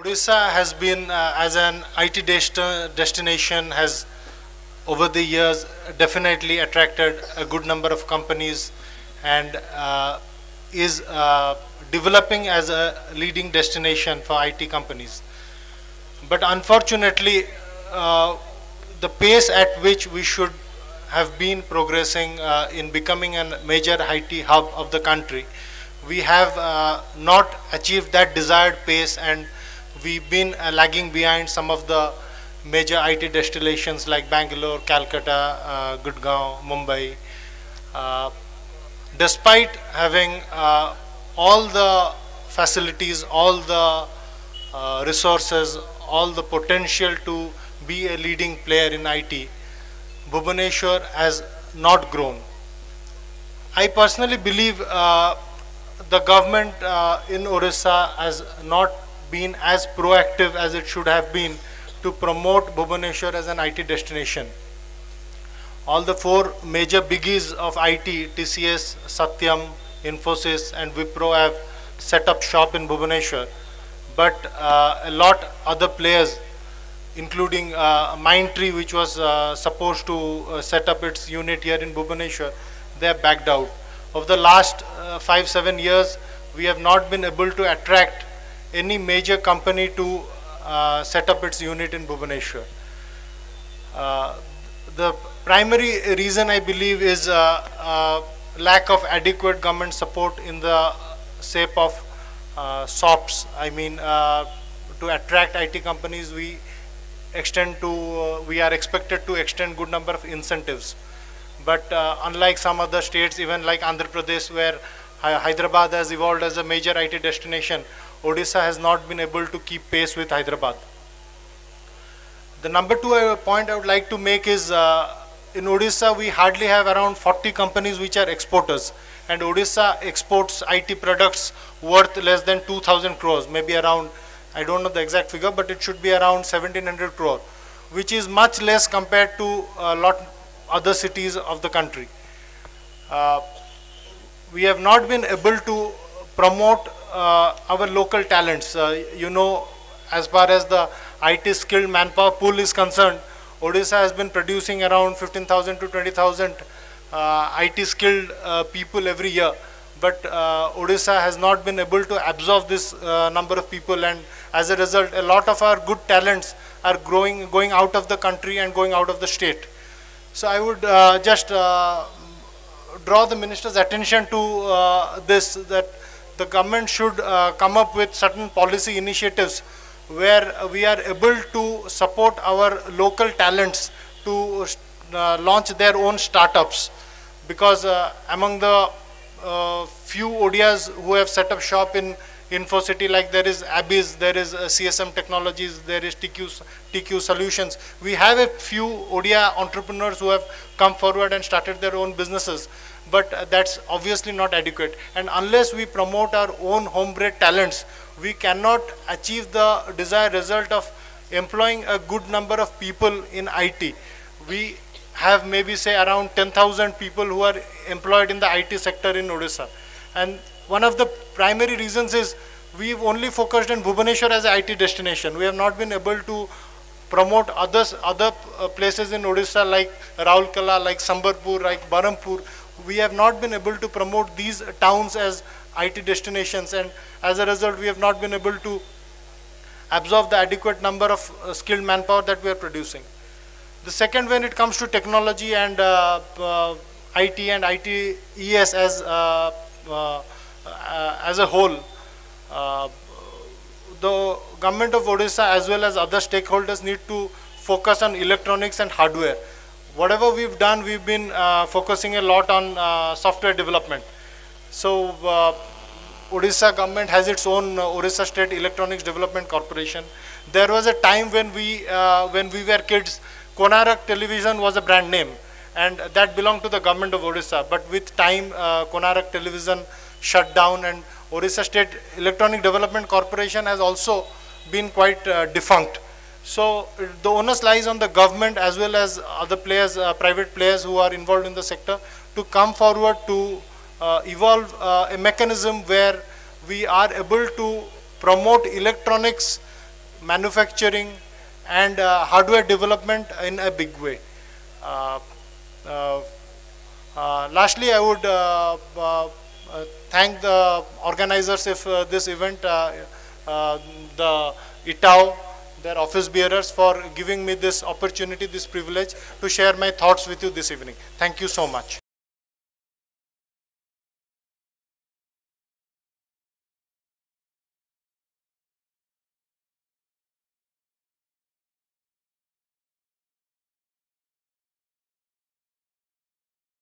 Odisha has been, as an IT destination, has over the years definitely attracted a good number of companies and is developing as a leading destination for IT companies. But unfortunately, uh, the pace at which we should have been progressing in becoming a major IT hub of the country, we have not achieved that desired pace, and we've been lagging behind some of the major IT destinations like Bangalore, Calcutta, Gurgaon, Mumbai. Uh, Despite having all the facilities, all the resources, all the potential to be a leading player in IT, Bhubaneswar has not grown. I personally believe the government in Orissa has not been as proactive as it should have been to promote Bhubaneswar as an IT destination. All the four major biggies of IT, TCS, Satyam, Infosys, and Wipro have set up shop in Bhubaneswar. But a lot other players, including Mindtree, which was supposed to set up its unit here in Bhubaneswar, they have backed out. Of the last 5-7 years, we have not been able to attract any major company to set up its unit in Bhubaneswar. The primary reason, I believe, is lack of adequate government support in the shape of SOPs. I mean, to attract IT companies, we are expected to extend good number of incentives. But unlike some other states, even like Andhra Pradesh, where Hyderabad has evolved as a major IT destination, Odisha has not been able to keep pace with Hyderabad. The number two point I would like to make is in Odisha we hardly have around 40 companies which are exporters, and Odisha exports IT products worth less than 2,000 crores, maybe around, I don't know the exact figure, but it should be around 1,700 crore, which is much less compared to a lot other cities of the country. Uh, we have not been able to promote our local talents. As far as the IT skilled manpower pool is concerned, Odisha has been producing around 15,000 to 20,000 IT skilled people every year. But Odisha has not been able to absorb this number of people, and as a result, a lot of our good talents are going out of the country and going out of the state. So I would just draw the minister's attention to this, that the government should come up with certain policy initiatives where we are able to support our local talents to launch their own startups. Because among the few ODIAs who have set up shop in InfoCity, like there is Abyss, there is CSM Technologies, there is TQ Solutions. We have a few ODIA entrepreneurs who have come forward and started their own businesses, but that's obviously not adequate. And unless we promote our own homebred talents, we cannot achieve the desired result of employing a good number of people in IT. We have maybe say around 10,000 people who are employed in the IT sector in Odisha. And one of the primary reasons is we've only focused on Bhubaneswar as an IT destination. We have not been able to promote other places in Odisha like Raulkela, like Sambarpur, like Barampur. We have not been able to promote these towns as IT destinations, and as a result we have not been able to absorb the adequate number of skilled manpower that we are producing. The second, when it comes to technology and IT and ITES as a whole, uh, the government of Odisha as well as other stakeholders need to focus on electronics and hardware. Whatever we've done, we've been focusing a lot on software development. So Odisha government has its own Odisha State Electronics Development Corporation. There was a time when we were kids, Konarak Television was a brand name, and that belonged to the government of Odisha. But with time, Konarak Television shut down, and Odisha State Electronic Development Corporation has also been quite defunct. So the onus lies on the government as well as other players, private players who are involved in the sector, to come forward to evolve a mechanism where we are able to promote electronics manufacturing, and hardware development in a big way. Uh, uh, Lastly, I would thank the organizers of this event, the ITAO, their office bearers, for giving me this opportunity, this privilege to share my thoughts with you this evening. Thank you so much.